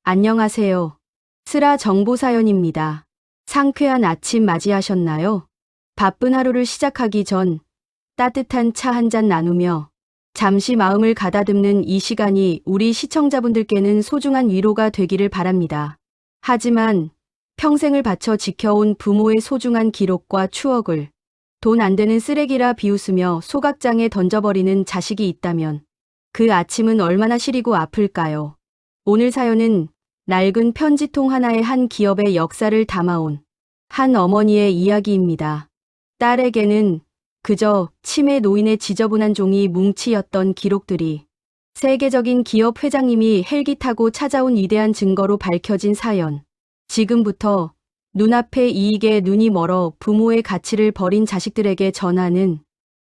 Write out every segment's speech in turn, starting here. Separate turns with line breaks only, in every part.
안녕하세요. 슬아 정보사연입니다. 상쾌한 아침 맞이하셨나요? 바쁜 하루를 시작하기 전 따뜻한 차 한 잔 나누며 잠시 마음을 가다듬는 이 시간이 우리 시청자분들께는 소중한 위로가 되기를 바랍니다. 하지만 평생을 바쳐 지켜온 부모의 소중한 기록과 추억을 돈 안 되는 쓰레기라 비웃으며 소각장에 던져버리는 자식이 있다면 그 아침은 얼마나 시리고 아플까요? 오늘 사연은 낡은 편지통 하나에 한 기업의 역사를 담아온 한 어머니의 이야기입니다. 딸에게는 그저 치매 노인의 지저분한 종이 뭉치였던 기록들이 세계적인 기업 회장님이 헬기 타고 찾아온 위대한 증거로 밝혀진 사연. 지금부터 눈앞의 이익에 눈이 멀어 부모의 가치를 버린 자식들에게 전하는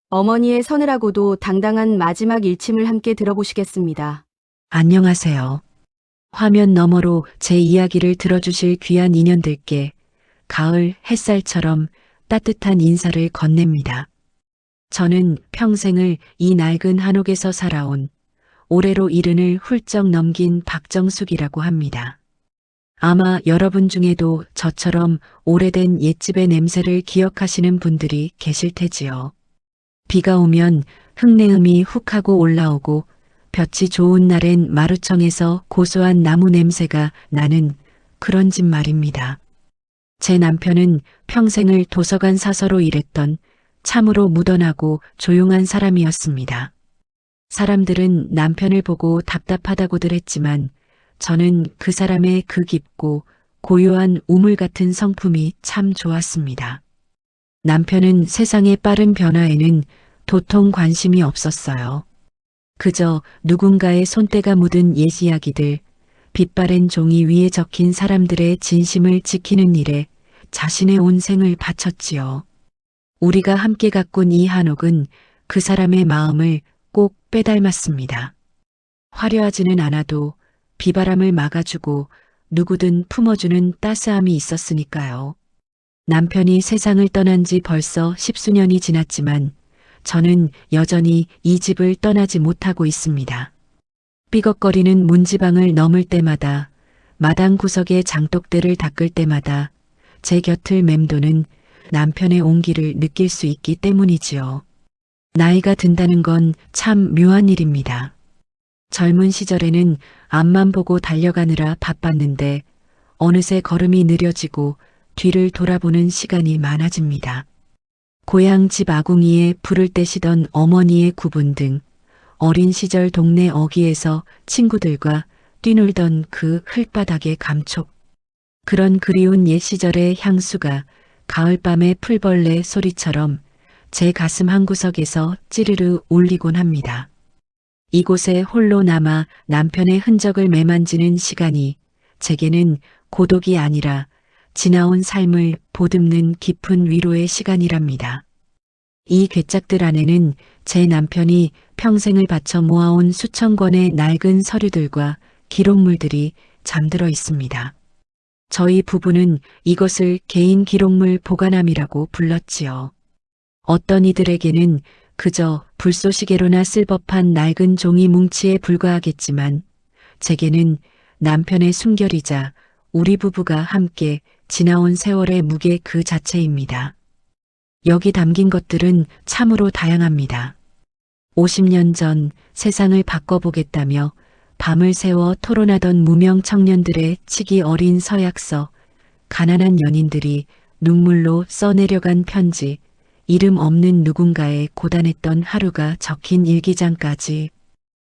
어머니의 서늘하고도 당당한 마지막 일침을 함께 들어보시겠습니다.
안녕하세요. 화면 너머로 제 이야기를 들어주실 귀한 인연들께 가을 햇살처럼 따뜻한 인사를 건넵니다. 저는 평생을 이 낡은 한옥에서 살아온 올해로 70을 훌쩍 넘긴 박정숙이라고 합니다. 아마 여러분 중에도 저처럼 오래된 옛집의 냄새를 기억하시는 분들이 계실 테지요. 비가 오면 흙내음이 훅 하고 올라오고 볕이 좋은 날엔 마루청에서 고소한 나무 냄새가 나는 그런 집 말입니다. 제 남편은 평생을 도서관 사서로 일했던 참으로 무던하고 조용한 사람이었습니다. 사람들은 남편을 보고 답답하다고들 했지만 저는 그 사람의 그 깊고 고요한 우물 같은 성품이 참 좋았습니다. 남편은 세상의 빠른 변화에는 도통 관심이 없었어요. 그저 누군가의 손때가 묻은 옛 이야기들, 빛바랜 종이 위에 적힌 사람들의 진심을 지키는 일에 자신의 온 생을 바쳤지요. 우리가 함께 가꾼 이 한옥은 그 사람의 마음을 꼭 빼닮았습니다. 화려하지는 않아도 비바람을 막아주고 누구든 품어주는 따스함이 있었으니까요. 남편이 세상을 떠난 지 벌써 10수년이 지났지만 저는 여전히 이 집을 떠나지 못하고 있습니다. 삐걱거리는 문지방을 넘을 때마다, 마당 구석의 장독대를 닦을 때마다 제 곁을 맴도는 남편의 온기를 느낄 수 있기 때문이지요. 나이가 든다는 건 참 묘한 일입니다. 젊은 시절에는 앞만 보고 달려가느라 바빴는데 어느새 걸음이 느려지고 뒤를 돌아보는 시간이 많아집니다. 고향 집 아궁이에 불을 떼시던 어머니의 구분 등 어린 시절 동네 어귀에서 친구들과 뛰놀던 그 흘바닥의 감촉. 그런 그리운 옛 시절의 향수가 가을밤의 풀벌레 소리처럼 제 가슴 한구석에서 찌르르 울리곤 합니다. 이곳에 홀로 남아 남편의 흔적을 매만지는 시간이 제게는 고독이 아니라 지나온 삶을 보듬는 깊은 위로의 시간이랍니다. 이 괴짝들 안에는 제 남편이 평생을 바쳐 모아온 수천 권의 낡은 서류들과 기록물들이 잠들어 있습니다. 저희 부부는 이것을 개인 기록물 보관함이라고 불렀지요. 어떤 이들에게는 그저 불쏘시개로나 쓸 법한 낡은 종이 뭉치에 불과하겠지만 제게는 남편의 숨결이자 우리 부부가 함께 지나온 세월의 무게 그 자체입니다. 여기 담긴 것들은 참으로 다양합니다. 50년 전 세상을 바꿔보겠다며 밤을 새워 토론하던 무명 청년들의 치기 어린 서약서, 가난한 연인들이 눈물로 써내려간 편지, 이름 없는 누군가의 고단했던 하루가 적힌 일기장까지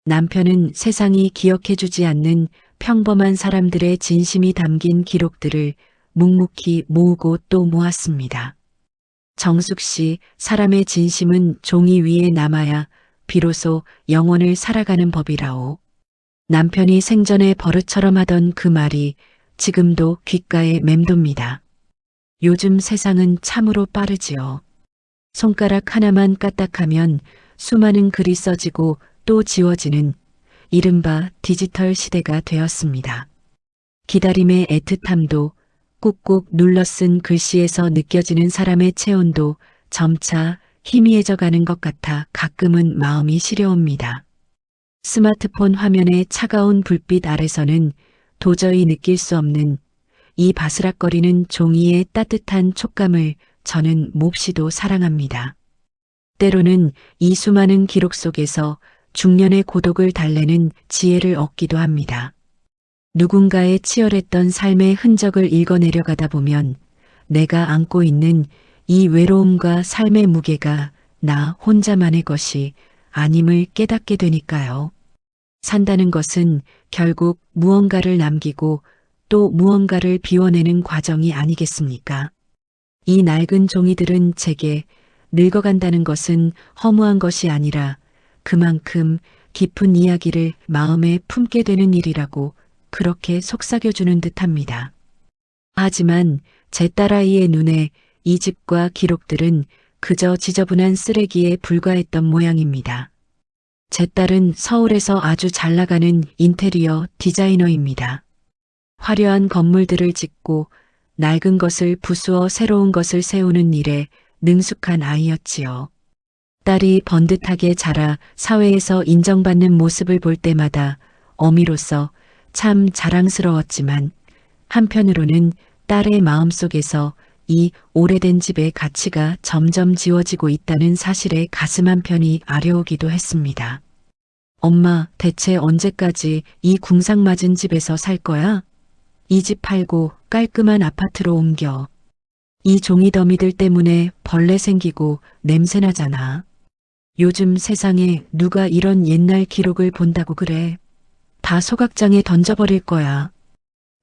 남편은 세상이 기억해주지 않는 평범한 사람들의 진심이 담긴 기록들을 묵묵히 모으고 또 모았습니다. 정숙 씨, 사람의 진심은 종이 위에 남아야 비로소 영혼을 살아가는 법이라오. 남편이 생전에 버릇처럼 하던 그 말이 지금도 귓가에 맴돕니다. 요즘 세상은 참으로 빠르지요. 손가락 하나만 까딱하면 수많은 글이 써지고 또 지워지는 이른바 디지털 시대가 되었습니다. 기다림의 애틋함도 꾹꾹 눌러 쓴 글씨에서 느껴지는 사람의 체온도 점차 희미해져 가는 것 같아 가끔은 마음이 시려옵니다. 스마트폰 화면의 차가운 불빛 아래서는 도저히 느낄 수 없는 이 바스락거리는 종이의 따뜻한 촉감을 저는 몹시도 사랑합니다. 때로는 이 수많은 기록 속에서 중년의 고독을 달래는 지혜를 얻기도 합니다. 누군가의 치열했던 삶의 흔적을 읽어내려가다 보면 내가 안고 있는 이 외로움과 삶의 무게가 나 혼자만의 것이 아님을 깨닫게 되니까요. 산다는 것은 결국 무언가를 남기고 또 무언가를 비워내는 과정이 아니겠습니까? 이 낡은 종이들은 제게 늙어간다는 것은 허무한 것이 아니라 그만큼 깊은 이야기를 마음에 품게 되는 일이라고 그렇게 속삭여주는 듯합니다. 하지만 제 딸아이의 눈에 이 집과 기록들은 그저 지저분한 쓰레기에 불과했던 모양입니다. 제 딸은 서울에서 아주 잘 나가는 인테리어 디자이너입니다. 화려한 건물들을 짓고 낡은 것을 부수어 새로운 것을 세우는 일에 능숙한 아이였지요. 딸이 번듯하게 자라 사회에서 인정받는 모습을 볼 때마다 어미로서 참 자랑스러웠지만 한편으로는 딸의 마음속에서 이 오래된 집의 가치가 점점 지워지고 있다는 사실에 가슴 한편이 아려오기도 했습니다. 엄마, 대체 언제까지 이 궁상맞은 집에서 살 거야? 이 집 팔고 깔끔한 아파트로 옮겨. 이 종이 더미들 때문에 벌레 생기고 냄새 나잖아. 요즘 세상에 누가 이런 옛날 기록을 본다고 그래. 다 소각장에 던져버릴 거야.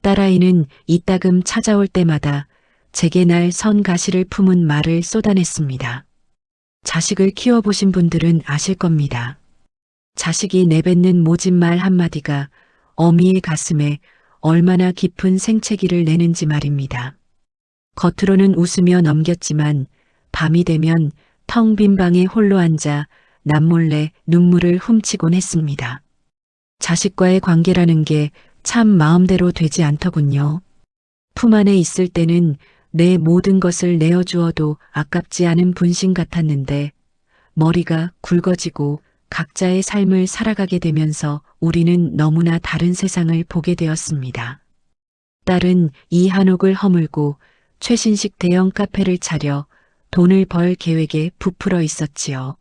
딸아이는 이따금 찾아올 때마다 제게 날 선 가시를 품은 말을 쏟아냈습니다. 자식을 키워보신 분들은 아실 겁니다. 자식이 내뱉는 모진 말 한마디가 어미의 가슴에 얼마나 깊은 생채기를 내는지 말입니다. 겉으로는 웃으며 넘겼지만 밤이 되면 텅 빈 방에 홀로 앉아 남몰래 눈물을 훔치곤 했습니다. 자식과의 관계라는 게 참 마음대로 되지 않더군요. 품 안에 있을 때는 내 모든 것을 내어주어도 아깝지 않은 분신 같았는데 머리가 굵어지고 각자의 삶을 살아가게 되면서 우리는 너무나 다른 세상을 보게 되었습니다. 딸은 이 한옥을 허물고 최신식 대형 카페를 차려 돈을 벌 계획에 부풀어 있었지요.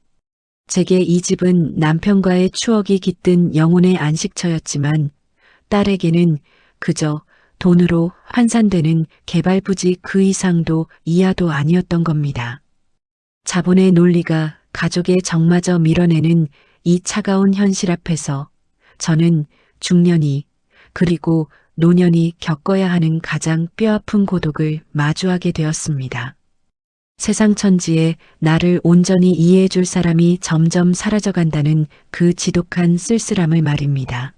제게 이 집은 남편과의 추억이 깃든 영혼의 안식처였지만 딸에게는 그저 돈으로 환산되는 개발부지 그 이상도 이하도 아니었던 겁니다. 자본의 논리가 가족의 정마저 밀어내는 이 차가운 현실 앞에서 저는 중년이 그리고 노년이 겪어야 하는 가장 뼈아픈 고독을 마주하게 되었습니다. 세상 천지에 나를 온전히 이해해 줄 사람이 점점 사라져간다는 그 지독한 쓸쓸함을 말입니다.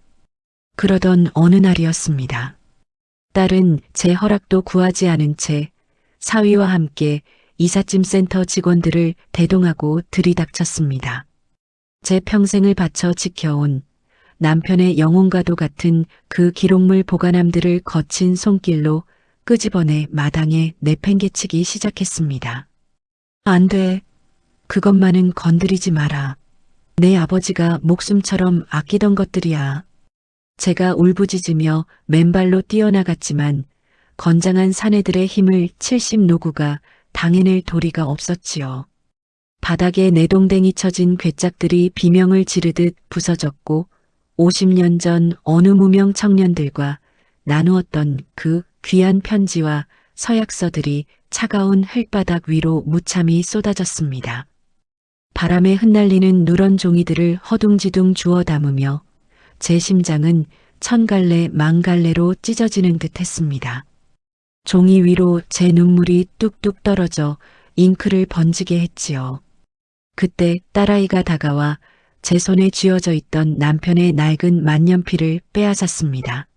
그러던 어느 날이었습니다. 딸은 제 허락도 구하지 않은 채 사위와 함께 이삿짐 센터 직원들을 대동하고 들이닥쳤습니다. 제 평생을 바쳐 지켜온 남편의 영혼과도 같은 그 기록물 보관함들을 거친 손길로 끄집어내 마당에 내팽개치기 시작했습니다. 안 돼. 그것만은 건드리지 마라. 내 아버지가 목숨처럼 아끼던 것들이야. 제가 울부짖으며 맨발로 뛰어나갔지만 건장한 사내들의 힘을 70노구가 당해낼 도리가 없었지요. 바닥에 내동댕이 쳐진 괴짝들이 비명을 지르듯 부서졌고 50년 전 어느 무명 청년들과 나누었던 그 귀한 편지와 서약서들이 차가운 흙바닥 위로 무참히 쏟아졌습니다. 바람에 흩날리는 누런 종이들을 허둥지둥 주워 담으며 제 심장은 천갈래 만갈래로 찢어지는 듯 했습니다. 종이 위로 제 눈물이 뚝뚝 떨어져 잉크를 번지게 했지요. 그때 딸아이가 다가와 제 손에 쥐어져 있던 남편의 낡은 만년필을 빼앗았습니다.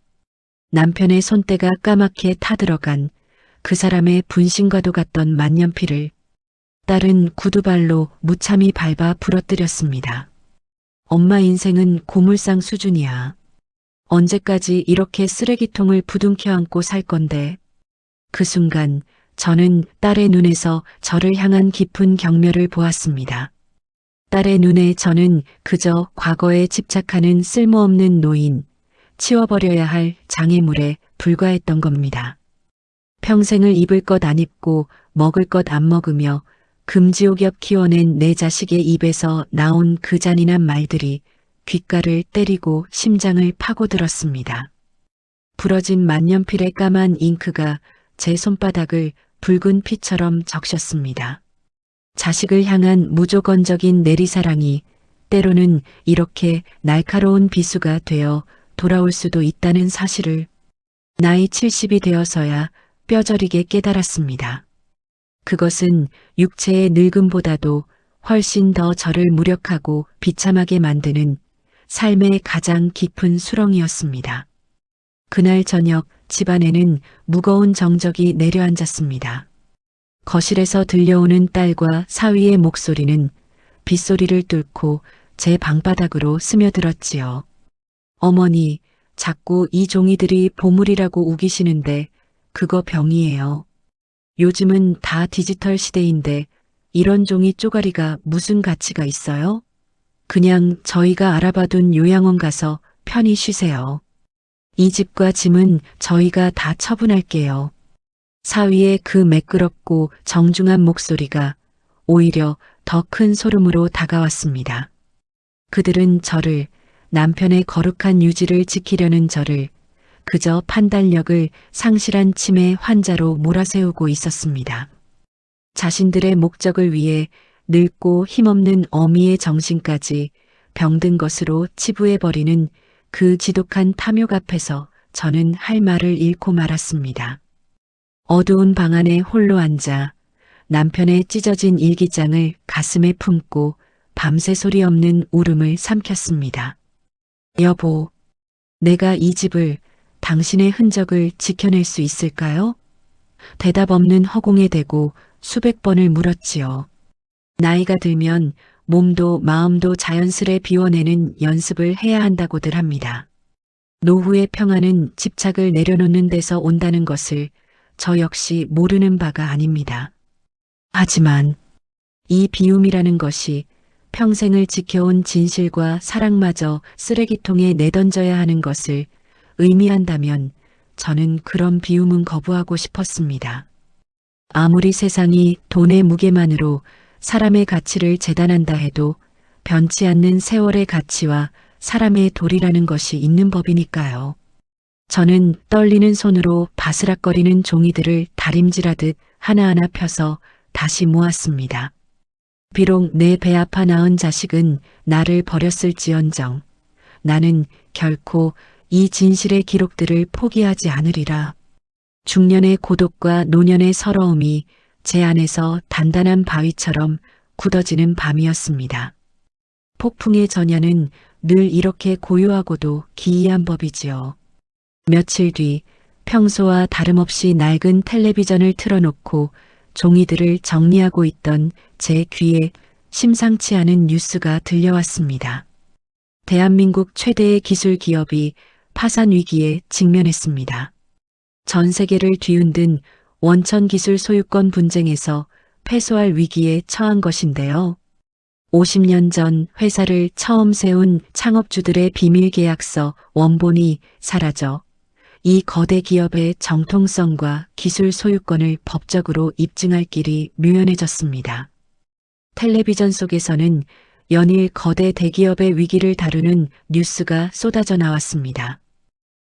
남편의 손때가 까맣게 타들어간 그 사람의 분신과도 같던 만년필을 딸은 구두발로 무참히 밟아 부러뜨렸습니다. 엄마 인생은 고물상 수준이야. 언제까지 이렇게 쓰레기통을 부둥켜 안고 살 건데. 그 순간 저는 딸의 눈에서 저를 향한 깊은 경멸을 보았습니다. 딸의 눈에 저는 그저 과거에 집착하는 쓸모없는 노인, 치워버려야 할 장애물에 불과했던 겁니다. 평생을 입을 것 안 입고 먹을 것 안 먹으며 금지옥엽 키워낸 내 자식의 입에서 나온 그 잔인한 말들이 귓가를 때리고 심장을 파고들었습니다. 부러진 만년필의 까만 잉크가 제 손바닥을 붉은 피처럼 적셨습니다. 자식을 향한 무조건적인 내리사랑이 때로는 이렇게 날카로운 비수가 되어 돌아올 수도 있다는 사실을 나이 70이 되어서야 뼈저리게 깨달았습니다. 그것은 육체의 늙음보다도 훨씬 더 저를 무력하고 비참하게 만드는 삶의 가장 깊은 수렁이었습니다. 그날 저녁 집안에는 무거운 정적이 내려앉았습니다. 거실에서 들려오는 딸과 사위의 목소리는 빗소리를 뚫고 제 방바닥으로 스며들었지요. 어머니, 자꾸 이 종이들이 보물이라고 우기시는데 그거 병이에요. 요즘은 다 디지털 시대인데 이런 종이 쪼가리가 무슨 가치가 있어요? 그냥 저희가 알아봐둔 요양원 가서 편히 쉬세요. 이 집과 짐은 저희가 다 처분할게요. 사위의 그 매끄럽고 정중한 목소리가 오히려 더 큰 소름으로 다가왔습니다. 그들은 저를, 남편의 거룩한 유지를 지키려는 저를 그저 판단력을 상실한 치매 환자로 몰아세우고 있었습니다. 자신들의 목적을 위해 늙고 힘없는 어미의 정신까지 병든 것으로 치부해버리는 그 지독한 탐욕 앞에서 저는 할 말을 잃고 말았습니다. 어두운 방 안에 홀로 앉아 남편의 찢어진 일기장을 가슴에 품고 밤새 소리 없는 울음을 삼켰습니다. 여보, 내가 이 집을, 당신의 흔적을 지켜낼 수 있을까요? 대답 없는 허공에 대고 수백 번을 물었지요. 나이가 들면 몸도 마음도 자연스레 비워내는 연습을 해야 한다고들 합니다. 노후의 평화는 집착을 내려놓는 데서 온다는 것을 저 역시 모르는 바가 아닙니다. 하지만 이 비움이라는 것이 평생을 지켜온 진실과 사랑마저 쓰레기통에 내던져야 하는 것을 의미한다면 저는 그런 비움은 거부하고 싶었습니다. 아무리 세상이 돈의 무게만으로 사람의 가치를 재단한다 해도 변치 않는 세월의 가치와 사람의 도리라는 것이 있는 법이니까요. 저는 떨리는 손으로 바스락거리는 종이들을 다림질하듯 하나하나 펴서 다시 모았습니다. 비록 내 배 아파 낳은 자식은 나를 버렸을지언정 나는 결코 이 진실의 기록들을 포기하지 않으리라. 중년의 고독과 노년의 서러움이 제 안에서 단단한 바위처럼 굳어지는 밤이었습니다. 폭풍의 전야는 늘 이렇게 고요하고도 기이한 법이지요. 며칠 뒤 평소와 다름없이 낡은 텔레비전을 틀어놓고 종이들을 정리하고 있던 제 귀에 심상치 않은 뉴스가 들려왔습니다. 대한민국 최대의 기술 기업이 파산 위기에 직면했습니다. 전 세계를 뒤흔든 원천 기술 소유권 분쟁에서 패소할 위기에 처한 것인데요. 50년 전 회사를 처음 세운 창업주들의 비밀 계약서 원본이 사라져 이 거대 기업의 정통성과 기술 소유권을 법적으로 입증할 길이 묘연해졌습니다. 텔레비전 속에서는 연일 거대 대기업의 위기를 다루는 뉴스가 쏟아져 나왔습니다.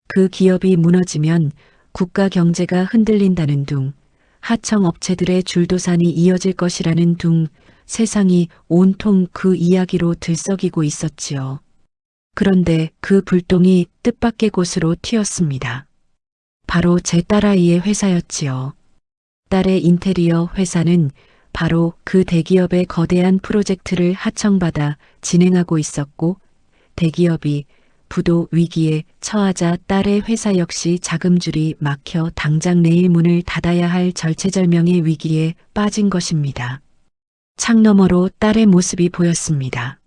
그 기업이 무너지면 국가 경제가 흔들린다는 둥, 하청 업체들의 줄도산이 이어질 것이라는 둥, 세상이 온통 그 이야기로 들썩이고 있었지요. 그런데 그 불똥이 뜻밖의 곳으로 튀었습니다. 바로 제 딸아이의 회사였지요. 딸의 인테리어 회사는 바로 그 대기업의 거대한 프로젝트를 하청받아 진행하고 있었고, 대기업이 부도 위기에 처하자 딸의 회사 역시 자금줄이 막혀 당장 내일 문을 닫아야 할 절체절명의 위기에 빠진 것입니다. 창너머로 딸의 모습이 보였습니다.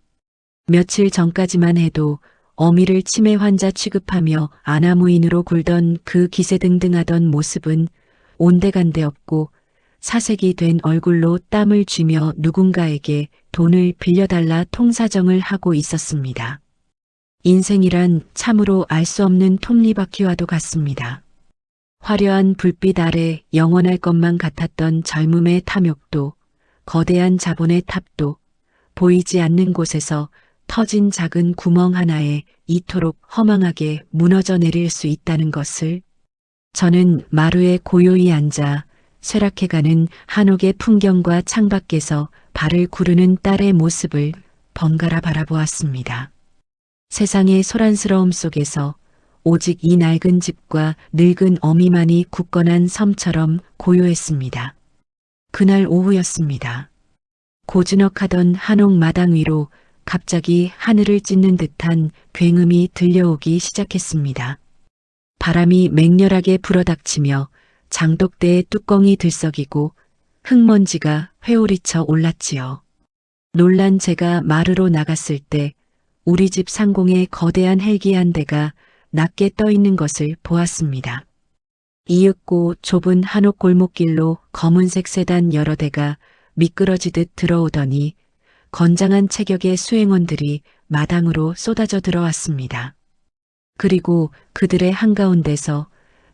며칠 전까지만 해도 어미를 치매 환자 취급하며 아나무인으로 굴던 그 기세등등하던 모습은 온데간데 없고 사색이 된 얼굴로 땀을 쥐며 누군가에게 돈을 빌려달라 통사정을 하고 있었습니다. 인생이란 참으로 알 수 없는 톱니바퀴와도 같습니다. 화려한 불빛 아래 영원할 것만 같았던 젊음의 탐욕도, 거대한 자본의 탑도, 보이지 않는 곳에서 터진 작은 구멍 하나에 이토록 허망하게 무너져 내릴 수 있다는 것을 저는 마루에 고요히 앉아 쇠락해가는 한옥의 풍경과 창밖에서 발을 구르는 딸의 모습을 번갈아 바라보았습니다. 세상의 소란스러움 속에서 오직 이 낡은 집과 늙은 어미만이 굳건한 섬처럼 고요했습니다. 그날 오후였습니다. 고즈넉하던 한옥 마당 위로 갑자기 하늘을 찢는 듯한 굉음이 들려오기 시작했습니다. 바람이 맹렬하게 불어닥치며 장독대의 뚜껑이 들썩이고 흙먼지가 회오리쳐 올랐지요. 놀란 제가 마루로 나갔을 때 우리 집 상공에 거대한 헬기 한 대가 낮게 떠 있는 것을 보았습니다. 이윽고 좁은 한옥 골목길로 검은색 세단 여러 대가 미끄러지듯 들어오더니 건장한 체격의 수행원들이 마당으로 쏟아져 들어왔습니다. 그리고 그들의 한가운데서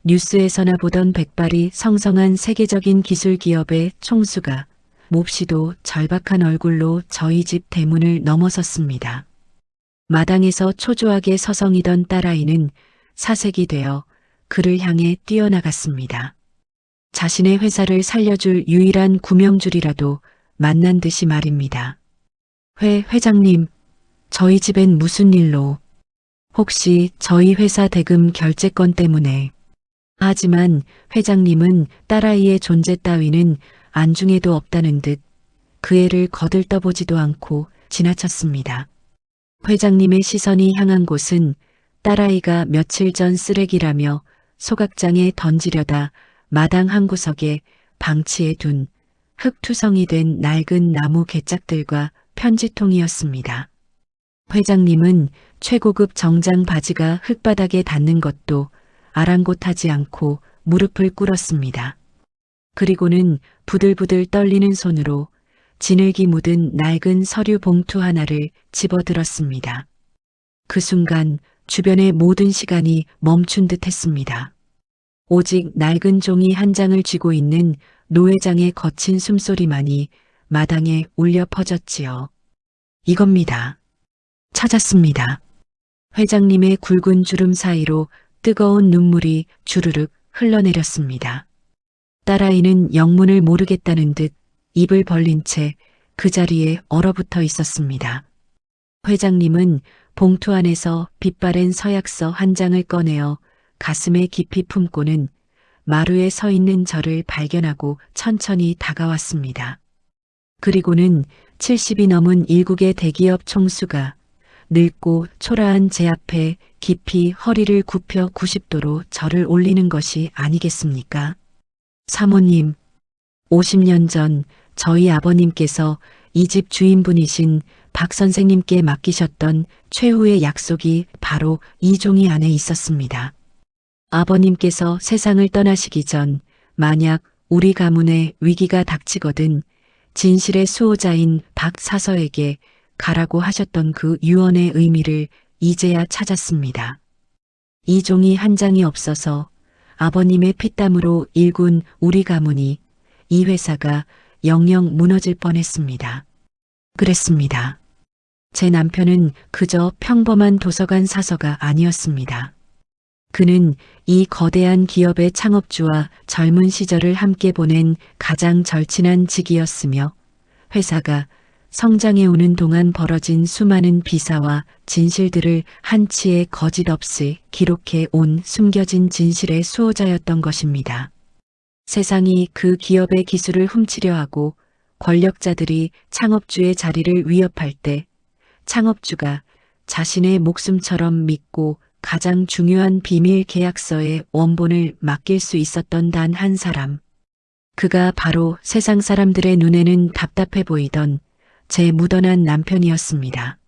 뉴스에서나 보던 백발이 성성한 세계적인 기술 기업의 총수가 몹시도 절박한 얼굴로 저희 집 대문을 넘어섰습니다. 마당에서 초조하게 서성이던 딸아이는 사색이 되어 그를 향해 뛰어나갔습니다. 자신의 회사를 살려줄 유일한 구명줄이라도 만난 듯이 말입니다. 회장님, 저희 집엔 무슨 일로? 혹시 저희 회사 대금 결제건 때문에? 하지만 회장님은 딸아이의 존재 따위는 안중에도 없다는 듯 그 애를 거들떠보지도 않고 지나쳤습니다. 회장님의 시선이 향한 곳은 딸아이가 며칠 전 쓰레기라며 소각장에 던지려다 마당 한 구석에 방치해 둔 흙투성이 된 낡은 나무 개짝들과 편지통이었습니다. 회장님은 최고급 정장 바지가 흙바닥에 닿는 것도 아랑곳하지 않고 무릎을 꿇었습니다. 그리고는 부들부들 떨리는 손으로 진흙이 묻은 낡은 서류 봉투 하나를 집어들었습니다. 그 순간 주변의 모든 시간이 멈춘 듯 했습니다. 오직 낡은 종이 한 장을 쥐고 있는 노 회장의 거친 숨소리만이 마당에 울려 퍼졌지요. 이겁니다. 찾았습니다. 회장님의 굵은 주름 사이로 뜨거운 눈물이 주르륵 흘러내렸습니다. 딸아이는 영문을 모르겠다는 듯 입을 벌린 채 그 자리에 얼어붙어 있었습니다. 회장님은 봉투 안에서 빛바랜 서약서 한 장을 꺼내어 가슴에 깊이 품고는 마루에 서 있는 저를 발견하고 천천히 다가왔습니다. 그리고는 70이 넘은 일국의 대기업 총수가 늙고 초라한 제 앞에 깊이 허리를 굽혀 90도로 저를 올리는 것이 아니겠습니까? 사모님, 50년 전 저희 아버님께서 이 집 주인분이신 박 선생님께 맡기셨던 최후의 약속이 바로 이 종이 안에 있었습니다. 아버님께서 세상을 떠나시기 전 만약 우리 가문에 위기가 닥치거든 진실의 수호자인 박 사서에게 가라고 하셨던 그 유언의 의미를 이제야 찾았습니다. 이 종이 한 장이 없어서 아버님의 피땀으로 일군 우리 가문이 이 회사가 영영 무너질 뻔했습니다. 그랬습니다. 제 남편은 그저 평범한 도서관 사서가 아니었습니다. 그는 이 거대한 기업의 창업주와 젊은 시절을 함께 보낸 가장 절친한 직이었으며 회사가 성장해오는 동안 벌어진 수많은 비사와 진실들을 한치의 거짓 없이 기록해 온 숨겨진 진실의 수호자였던 것입니다. 세상이 그 기업의 기술을 훔치려 하고 권력자들이 창업주의 자리를 위협할 때 창업주가 자신의 목숨처럼 믿고 가장 중요한 비밀 계약서의 원본을 맡길 수 있었던 단 한 사람. 그가 바로 세상 사람들의 눈에는 답답해 보이던 제 무던한 남편이었습니다.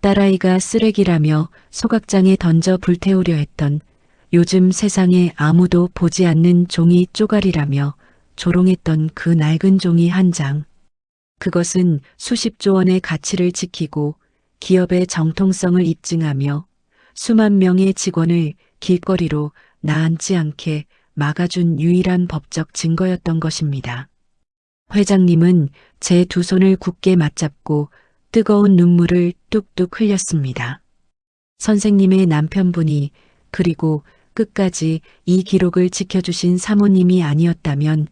딸아이가 쓰레기라며 소각장에 던져 불태우려 했던 요즘 세상에 아무도 보지 않는 종이 쪼가리라며 조롱했던 그 낡은 종이 한 장. 그것은 수십조 원의 가치를 지키고 기업의 정통성을 입증하며 수만 명의 직원을 길거리로 나앉지 않게 막아준 유일한 법적 증거였던 것입니다. 회장님은 제 두 손을 굳게 맞잡고 뜨거운 눈물을 뚝뚝 흘렸습니다. 선생님의 남편분이 그리고 끝까지 이 기록을 지켜주신 사모님이 아니었다면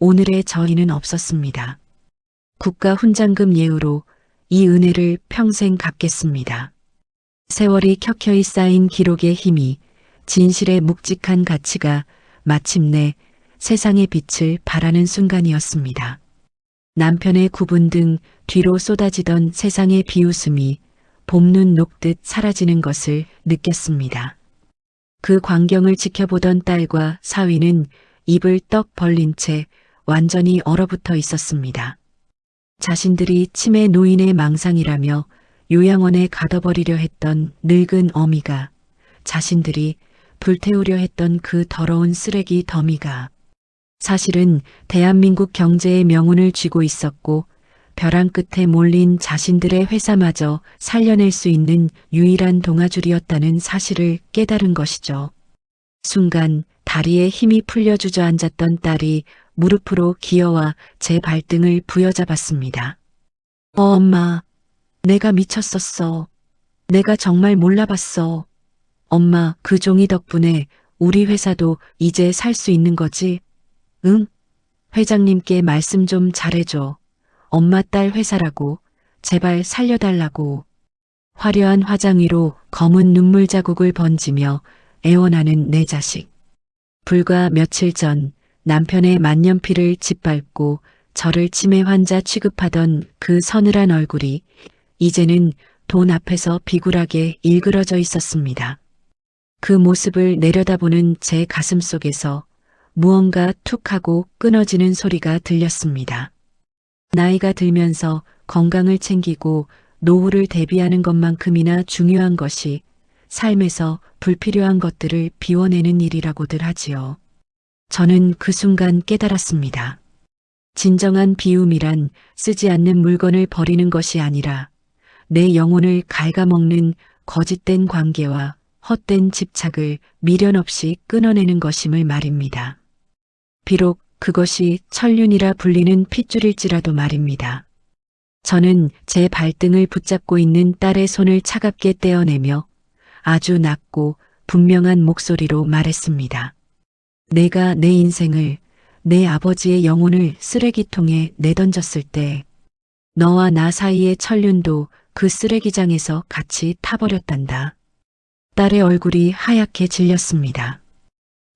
오늘의 저희는 없었습니다. 국가 훈장금 예우로 이 은혜를 평생 갚겠습니다. 세월이 켜켜이 쌓인 기록의 힘이 진실의 묵직한 가치가 마침내 세상의 빛을 발하는 순간이었습니다. 남편의 구분 등 뒤로 쏟아지던 세상의 비웃음이 봄눈 녹듯 사라지는 것을 느꼈습니다. 그 광경을 지켜보던 딸과 사위는 입을 떡 벌린 채 완전히 얼어붙어 있었습니다. 자신들이 치매 노인의 망상이라며 요양원에 가둬버리려 했던 늙은 어미가, 자신들이 불태우려 했던 그 더러운 쓰레기 더미가 사실은 대한민국 경제의 명운을 쥐고 있었고 벼랑 끝에 몰린 자신들의 회사마저 살려낼 수 있는 유일한 동아줄이었다는 사실을 깨달은 것이죠. 순간 다리에 힘이 풀려 주저앉았던 딸이 무릎으로 기어와 제 발등을 부여잡았습니다. 엄마, 내가 미쳤었어. 내가 정말 몰라봤어. 엄마, 그 종이 덕분에 우리 회사도 이제 살 수 있는 거지? 응? 회장님께 말씀 좀 잘해줘. 엄마 딸 회사라고. 제발 살려달라고. 화려한 화장 위로 검은 눈물 자국을 번지며 애원하는 내 자식. 불과 며칠 전 남편의 만년필을 짓밟고 저를 치매 환자 취급하던 그 서늘한 얼굴이 이제는 돈 앞에서 비굴하게 일그러져 있었습니다. 그 모습을 내려다보는 제 가슴 속에서 무언가 툭 하고 끊어지는 소리가 들렸습니다. 나이가 들면서 건강을 챙기고 노후를 대비하는 것만큼이나 중요한 것이 삶에서 불필요한 것들을 비워내는 일이라고들 하지요. 저는 그 순간 깨달았습니다. 진정한 비움이란 쓰지 않는 물건을 버리는 것이 아니라 내 영혼을 갉아먹는 거짓된 관계와 헛된 집착을 미련 없이 끊어내는 것임을 말입니다. 비록 그것이 천륜이라 불리는 핏줄일지라도 말입니다. 저는 제 발등을 붙잡고 있는 딸의 손을 차갑게 떼어내며 아주 낮고 분명한 목소리로 말했습니다. 내가 내 인생을, 내 아버지의 영혼을 쓰레기통에 내던졌을 때 너와 나 사이의 천륜도 그 쓰레기장에서 같이 타버렸단다. 딸의 얼굴이 하얗게 질렸습니다.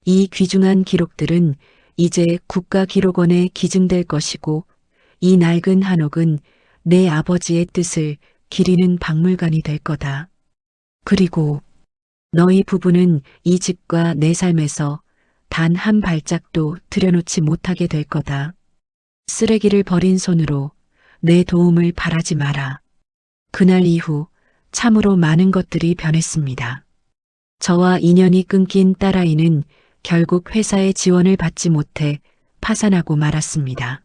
이 귀중한 기록들은 이제 국가기록원에 기증될 것이고 이 낡은 한옥은 내 아버지의 뜻을 기리는 박물관이 될 거다. 그리고 너희 부부는 이 집과 내 삶에서 단 한 발짝도 들여놓지 못하게 될 거다. 쓰레기를 버린 손으로 내 도움을 바라지 마라. 그날 이후 참으로 많은 것들이 변했습니다. 저와 인연이 끊긴 딸아이는 결국 회사의 지원을 받지 못해 파산하고 말았습니다.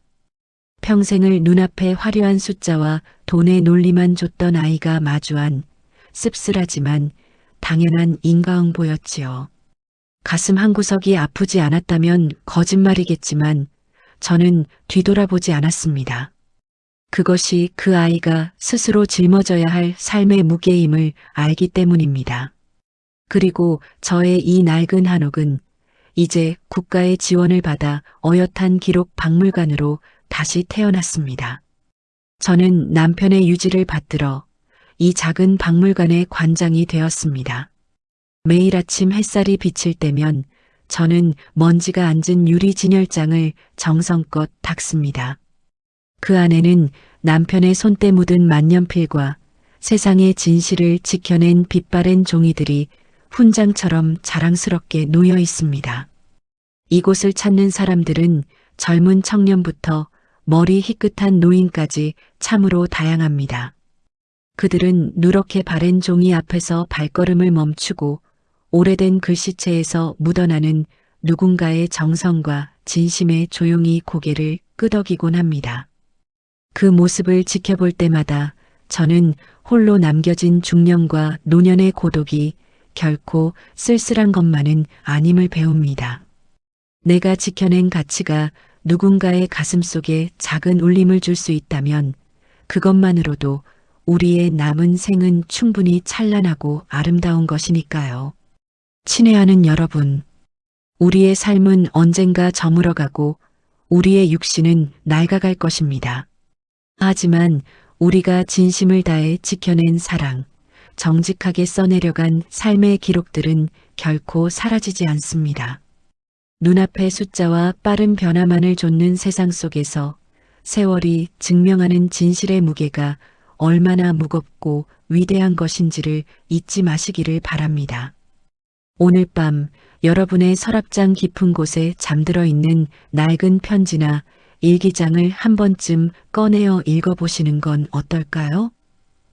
평생을 눈앞에 화려한 숫자와 돈의 논리만 줬던 아이가 마주한 씁쓸하지만 당연한 인과응보였지요. 가슴 한구석이 아프지 않았다면 거짓말이겠지만 저는 뒤돌아보지 않았습니다. 그것이 그 아이가 스스로 짊어져야 할 삶의 무게임을 알기 때문입니다. 그리고 저의 이 낡은 한옥은 이제 국가의 지원을 받아 어엿한 기록 박물관으로 다시 태어났습니다. 저는 남편의 유지를 받들어 이 작은 박물관의 관장이 되었습니다. 매일 아침 햇살이 비칠 때면 저는 먼지가 앉은 유리 진열장을 정성껏 닦습니다. 그 안에는 남편의 손때 묻은 만년필과 세상의 진실을 지켜낸 빛바랜 종이들이 훈장처럼 자랑스럽게 놓여 있습니다. 이곳을 찾는 사람들은 젊은 청년부터 머리 희끗한 노인까지 참으로 다양합니다. 그들은 누렇게 바랜 종이 앞에서 발걸음을 멈추고 오래된 글씨체에서 묻어나는 누군가의 정성과 진심에 조용히 고개를 끄덕이곤 합니다. 그 모습을 지켜볼 때마다 저는 홀로 남겨진 중년과 노년의 고독이 결코 쓸쓸한 것만은 아님을 배웁니다. 내가 지켜낸 가치가 누군가의 가슴 속에 작은 울림을 줄 수 있다면 그것만으로도 우리의 남은 생은 충분히 찬란하고 아름다운 것이니까요. 친애하는 여러분, 우리의 삶은 언젠가 저물어가고 우리의 육신은 낡아갈 것입니다. 하지만 우리가 진심을 다해 지켜낸 사랑, 정직하게 써내려간 삶의 기록들은 결코 사라지지 않습니다. 눈앞의 숫자와 빠른 변화만을 좇는 세상 속에서 세월이 증명하는 진실의 무게가 얼마나 무겁고 위대한 것인지를 잊지 마시기를 바랍니다. 오늘 밤 여러분의 서랍장 깊은 곳에 잠들어 있는 낡은 편지나 일기장을 한 번쯤 꺼내어 읽어보시는 건 어떨까요?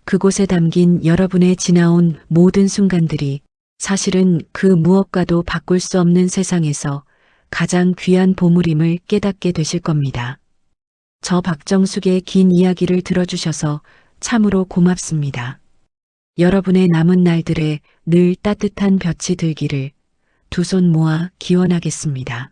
그곳에 담긴 여러분의 지나온 모든 순간들이 사실은 그 무엇과도 바꿀 수 없는 세상에서 가장 귀한 보물임을 깨닫게 되실 겁니다. 저 박정숙의 긴 이야기를 들어주셔서 참으로 고맙습니다. 여러분의 남은 날들에 늘 따뜻한 볕이 들기를 두 손 모아 기원하겠습니다.